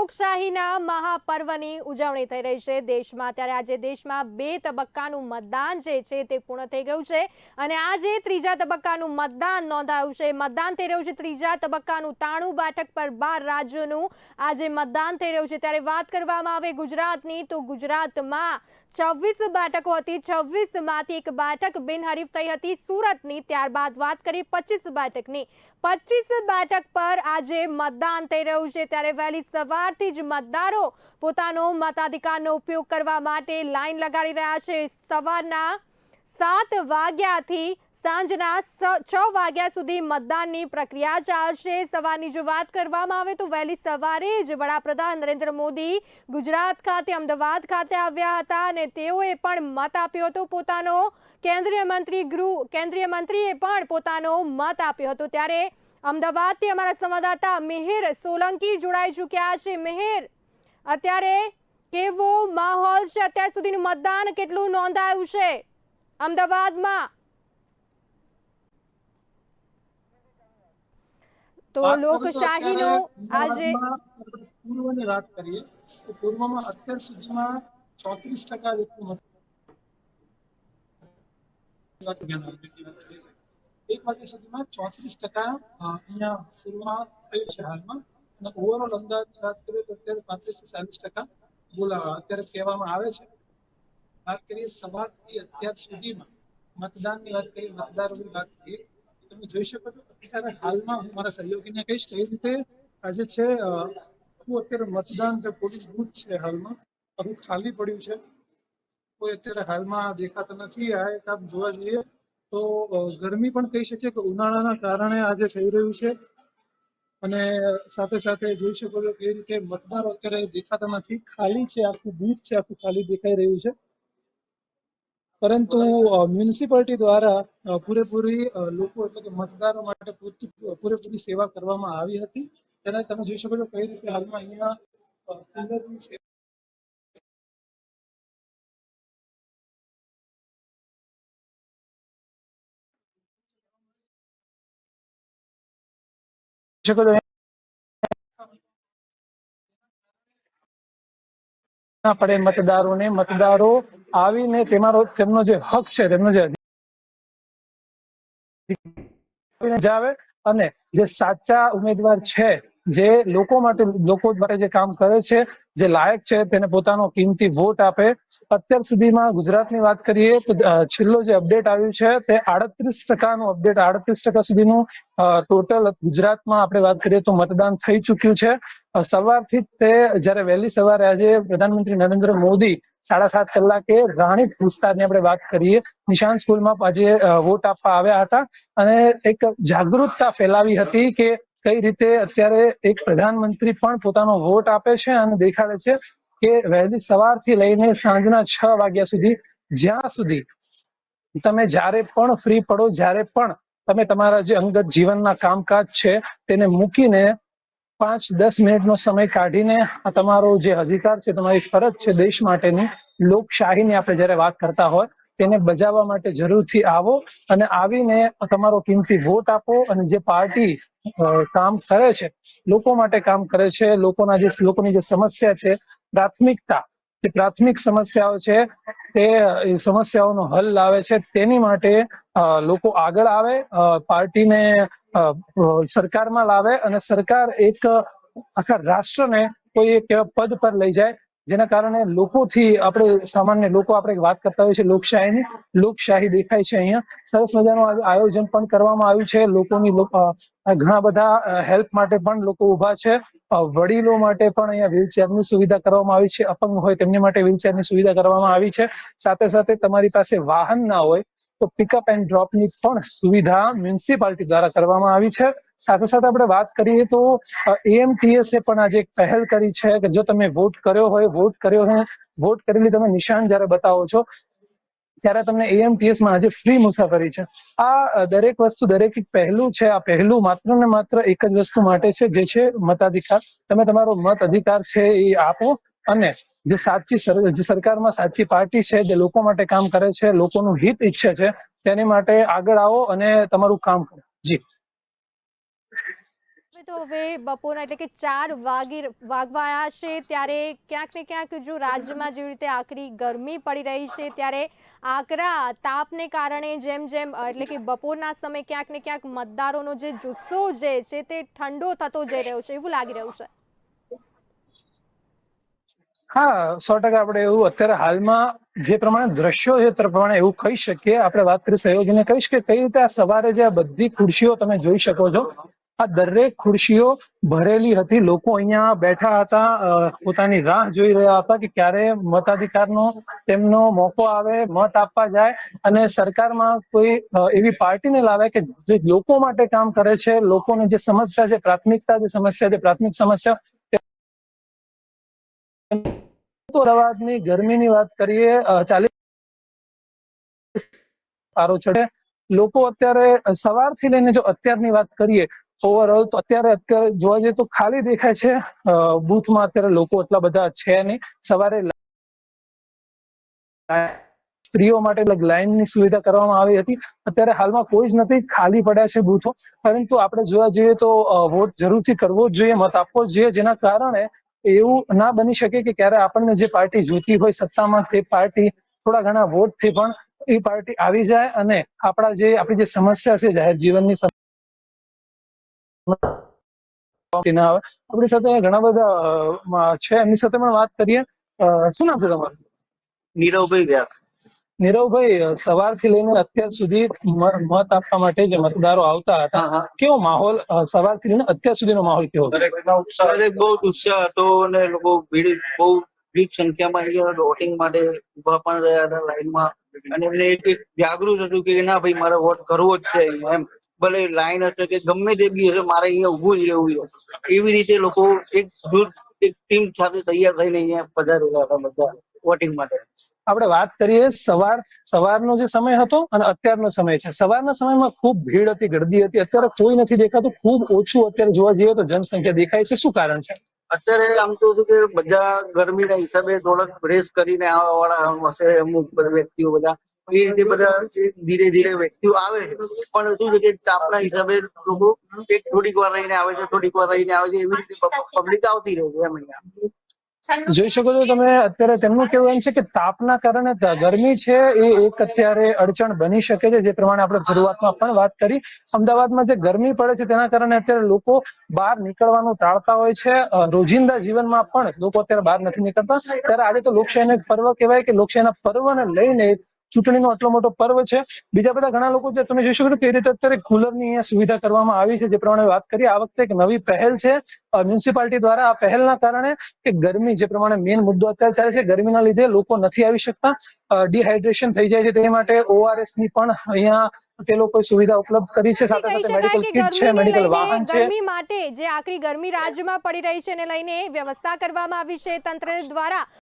લોકશાહીના મહાપર્વની ઉજવણી થઈ રહી છે દેશમાં। ત્યારે આજે દેશમાં 2 તબક્કાનું મતદાન જે છે તે પૂર્ણ થઈ ગયું છે અને આજે ત્રીજા તબક્કાનું મતદાન નોંધાયું છે। મતદાન થઈ રહ્યું છે ત્રીજા તબક્કાનું 93 બેઠક પર 12 રાજ્યોનું આજે મતદાન થઈ રહ્યું છે। ત્યારે વાત કરવામાં આવે ગુજરાતની તો ગુજરાતમાં 26 બેઠકો હતી। 26 માંથી એક બેઠક બિનહરીફ થઈ હતી સુરતની। ત્યારબાદ વાત કરી 25 બેઠકની। 25 બેઠક પર આજે મતદાન થઈ રહ્યું છે। ત્યારે વહેલી સવારથી જ મતદારો પોતાનો મતાધિકારનો ઉપયોગ કરવા માટે લાઈન લગાડી રહ્યા છે। સવારના 7 વાગ્યાથી સાંજના 6 વાગ્યા સુધી મતદાનની પ્રક્રિયા ચાલશે। સવારની જો વાત કરવામાં આવે તો વહેલી સવારે જ વડાપ્રધાન નરેન્દ્ર મોદી ગુજરાત ખાતે અમદાવાદ ખાતે આવ્યા હતા અને તેઓએ પણ મત આપ્યો હતો પોતાનો। કેન્દ્રીય મંત્રીએ પણ પોતાનો મત આપ્યો હતો। ત્યારે અમદાવાદથી અમારા સંવાદદાતા મિહિર સોલંકી જોડાઈ ચૂક્યા છે। મિહિર, અત્યારે કેવો માહોલ છે? અત્યાર સુધીનું મતદાન કેટલું નોંધાયું છે અમદાવાદમાં? તો લોકશાહીનો આજે પૂર્વની વાત કરીએ તો પૂર્વમાં અત્યાર સુધીમાં 34% જેટલું એક વાગ્યા સુધીમાં 34% અહીંયા પૂર્વમાં થયું છે હાલમાં। અને ઓવરઓલ અમદાવાદની વાત કરીએ તો અત્યારે 35% થી 40% અત્યારે કહેવામાં આવે છે। વાત કરીએ સવારથી અત્યાર સુધીમાં મતદાનની વાત કરીએ, મતદારોની વાત કરીએ, તમે જોઈ શકો છો અત્યારે હાલમાં હું મારા સહયોગીને કહીશ કઈ રીતે આજે છે આખું અત્યારે મતદાન જે પોલિંગ બૂથ છે હાલમાં આખું ખાલી પડ્યું છે। કોઈ અત્યારે હાલમાં દેખાતા નથી। આ એક આપ જોવા જઈએ તો ગરમી પણ કહી શકીએ કે ઉનાળાના કારણે આજે થઈ રહ્યું છે અને સાથે સાથે જોઈ શકો છો કઈ રીતે મતદારો અત્યારે દેખાતા નથી, ખાલી છે, આખું બૂથ છે આખું ખાલી દેખાઈ રહ્યું છે। પરંતુ મ્યુનિસિપાલિટી દ્વારા પૂરેપૂરી લોકો એટલે કે મતદારો માટે પૂરેપૂરી સેવા કરવામાં આવી હતી। તેને તમે જોઈ શકો છો કઈ રીતે હાલમાં અહીંયા પડે મતદારો આવીને તેમનો જે હક છે તેમનો જે જાવે અને જે સાચા ઉમેદવાર છે જે લોકો માટે જે કામ કરે છે, જે લાયક છે તેને પોતાનો કિંમતી વોટ આપે। અત્યાર સુધીમાં ગુજરાતની વાત કરીએ તો છેલ્લો જે અપડેટ આવ્યું છે તે 38%નું અપડેટ 38% સુધીનું ટોટલ ગુજરાતમાં આપણે વાત કરીએ તો મતદાન થઈ ચૂક્યું છે। સવારથી તે જ્યારે વહેલી સવારે આજે પ્રધાનમંત્રી નરેન્દ્ર મોદી 7:30 કલાકે રાણીપ વિસ્તારની આપણે વાત કરીએ નિશાન સ્કૂલમાં આજે વોટ આપવા આવ્યા હતા અને એક જાગૃતતા ફેલાવી હતી કે કઈ રીતે અત્યારે એક પ્રધાનમંત્રી પણ પોતાનો વોટ આપે છે અને દેખાડે છે કે વહેલી સવારથી લઈને સાંજના 6 વાગ્યા સુધી જ્યાં સુધી તમે જ્યારે પણ ફ્રી પડો, જ્યારે પણ તમે તમારા જે અંગત જીવનના કામકાજ છે તેને મૂકીને 5-10 મિનિટનો સમય કાઢીને આ તમારો જે અધિકાર છે, તમારી ફરજ છે દેશ માટેની, લોકશાહીની આપણે જ્યારે વાત કરતા હોય તેને બજાવવા માટે જરૂરથી આવો અને આવીને તમારો કિંમતી વોટ આપો। અને જે પાર્ટી કામ કરે છે, લોકો માટે કામ કરે છે, લોકોની જે સમસ્યા છે, પ્રાથમિક સમસ્યાઓ છે તે સમસ્યાઓનો હલ લાવે છે, તેની માટે લોકો આગળ આવે, પાર્ટીને સરકારમાં લાવે અને સરકાર એક આખા રાષ્ટ્રને કોઈ એક પદ પર લઈ જાય જેના કારણે લોકોથી આપણે સામાન્ય લોકો આપણે વાત કરતા હોઈએ છીએ લોકશાહી દેખાય છે। અહીંયા સરસ મજાનું આયોજન પણ કરવામાં આવ્યું છે। લોકોની ઘણા બધા હેલ્પ માટે પણ લોકો ઉભા છે। વડીલો માટે પણ અહીંયા વ્હીલચેરની સુવિધા કરવામાં આવી છે, અપંગ હોય તેમની માટે વ્હીલચેરની સુવિધા કરવામાં આવી છે। સાથે સાથે તમારી પાસે વાહન ના હોય તો પિકઅપ એન્ડ ડ્રોપની પણ સુવિધા મ્યુનિસિપાલિટી દ્વારા કરવામાં આવી છે। સાથે સાથે આપણે વાત કરીએ તો AMTS પણ આજે એક પહેલ કરી છે કે જો તમે વોટ કરેલી તમે નિશાન જ્યારે બતાવો છો ત્યારે તમને AMTS માં આજે ફ્રી મુસાફરી છે। આ દરેક વસ્તુ દરેક એક પહેલું છે। આ પહેલું માત્ર ને માત્ર એક જ વસ્તુ માટે છે જે છે મતાધિકાર। તમે તમારો મત અધિકાર છે એ આપો અને જે સરકારમાં સાચી પાર્ટી છે જે લોકો માટે કામ કરે છે, લોકોનું હિત ઈચ્છે છે તેની માટે આગળ આવો અને તમારું કામ કરો। જી તો હવે બપોરના એટલે કે 4 વાગવાયા છે ત્યારે ક્યાંક ને ક્યાંક જો રાજ્યમાં જેવી રીતે આકરી ગરમી પડી રહી છે ત્યારે આકરા તાપને કારણે જેમ જેમ એટલે કે બપોરના સમયે ક્યાંક ને ક્યાંક મતદારોનો જે જુસ્સો જે છે તે ઠંડો થતો જઈ રહ્યો છે એવું લાગી રહ્યું છે. હા, 100% આપણે એવું અત્યારે હાલમાં જે પ્રમાણે દ્રશ્યો છે તે પ્રમાણે એવું કહી શકીએ. આપણે વાત કરી સહયોગીને કહીશ કે કઈ રીતે આ સવારે જે આ બધી ખુરશીઓ તમે જોઈ શકો છો, આ દરેક ખુરશીઓ ભરેલી હતી. લોકો અહીંયા બેઠા હતા, પોતાની રાહ જોઈ રહ્યા હતા કે ક્યારે મતાધિકારનો તેમનો મોકો આવે, મત આપવા જાય અને સરકારમાં કોઈ એવી પાર્ટીને લાવે કે જે લોકો માટે કામ કરે છે, લોકોની જે સમસ્યા છે, પ્રાથમિકતા જે સમસ્યા છે, પ્રાથમિક સમસ્યા. તો અમદાવાદની ગરમીની વાત કરીએ, 40 પારો ચડે. લોકો અત્યારે સવારથી લઈને જો અત્યારની વાત કરીએ ઓવરઓલ તો અત્યારે જોવા જઈએ તો ખાલી દેખાય છે. બૂથમાં અત્યારે લોકો એટલા બધા છે નહીં. સવારે સ્ત્રીઓ માટે લાઈનની સુવિધા કરવામાં આવી હતી. અત્યારે હાલમાં કોઈ જ નથી, ખાલી પડ્યા છે બૂથો. પરંતુ આપણે જોવા જઈએ તો વોટ જરૂરથી કરવો જ જોઈએ, મત આપવો જ જોઈએ, જેના કારણે એવું ના બની શકે કે ક્યારે આપણને જે પાર્ટી જોઈતી હોય સત્તામાં તે પાર્ટી થોડા ઘણા વોટથી પણ એ પાર્ટી આવી જાય અને આપણી જે સમસ્યા છે જાહેર જીવનની ના આવે. આપણી સાથે ઘણા બધા છે, એમની સાથે પણ વાત કરીએ. શું નામ છે તમારું? નીરવભાઈ વ્યાસ. નીરવભાઈ, સવારથી લઈને અત્યાર સુધી મત આપવા માટે જે મતદારો આવતા હતા, કેવો માહોલ સવારથી લઈને અત્યાર સુધીનો માહોલ કેવો? દરેક બહુ ઉત્સાહ હતો અને લોકો બહુ ભીડ સંખ્યામાં વોટિંગ માટે ઉભા પણ રહ્યા હતા લાઈનમાં. અને એમને એક જાગૃત હતું કે ના ભાઈ મારે વોટ કરવો જ છે એમ. ભલે લાઈન હશે કે ગમે તે બી હશે, મારે અહીંયા ઉભું જ રહેવું છે. એવી રીતે લોકો એક ટીમ સાથે તૈયાર થઈને અહીંયા પધારેલા હતા બધા વોટિંગ માટે. આપણે વાત કરીએ સવારનો જે સમય હતો અને અત્યારનો સમય છે. સવારના સમયમાં ખૂબ ભીડ હતી, ગર્દી હતી. અત્યારે કોઈ નથી દેખાતું, ખૂબ ઓછું અત્યારે જોવા જઈએ તો જનસંખ્યા દેખાય છે. શું કારણ છે? અત્યારે આમ તો શું કે બધા ગરમીના હિસાબે થોડાક રેસ કરીને આવવા વાળા હશે અમુક વ્યક્તિઓ બધા એ રીતે બધા ધીરે ધીરે વ્યક્તિઓ આવે છે. પણ શું છે કે તાપના હિસાબે લોકો થોડીક વાર રહીને આવે છે, થોડીક વાર રહીને આવે છે, એવી રીતે પબ્લિક આવતી રહે છે એમ અહીંયા. જોઈ શકો છો તમે, અત્યારે તેમનું કેવું એમ છે કે તાપના કારણે ગરમી છે એ એક અત્યારે અડચણ બની શકે છે. જે પ્રમાણે આપણે શરૂઆતમાં પણ વાત કરી, અમદાવાદમાં જે ગરમી પડે છે તેના કારણે અત્યારે લોકો બહાર નીકળવાનું ટાળતા હોય છે. રોજિંદા જીવનમાં પણ લોકો અત્યારે બહાર નથી નીકળતા. ત્યારે આજે તો લોકશાહીનો એક પર્વ કહેવાય કે લોકશાહીના પર્વને લઈને ચૂંટણીનો આટલો મોટો પર્વ છે. બીજા બધા ઘણા લોકો છે, તમે જોઈ શકો છો કે રીતે અત્યારે કુલરની અહીંયા સુવિધા કરવામાં આવી છે. જે પ્રમાણે વાત કરી, આ વખતે એક નવી પહેલ છે મ્યુનિસિપાલિટી દ્વારા. આ પહેલના કારણે કે ગરમી જે પ્રમાણે મેઇન મુદ્દો અત્યારે ચાલે છે, ગરમીના લીધે લોકો નથી આવી શકતા, ડિહાઇડ્રેશન થઈ જાય છે. તે માટે ORS ની પણ અહીંયા તે લોકોએ સુવિધા ઉપલબ્ધ કરી છે. સાથે સાથે મેડિકલ કિટ છે, મેડિકલ વાહન છે. ગરમી માટે જે આકરી ગરમી રાજ્યમાં પડી રહી છે એને લઈને વ્યવસ્થા કરવામાં આવી છે તંત્ર દ્વારા.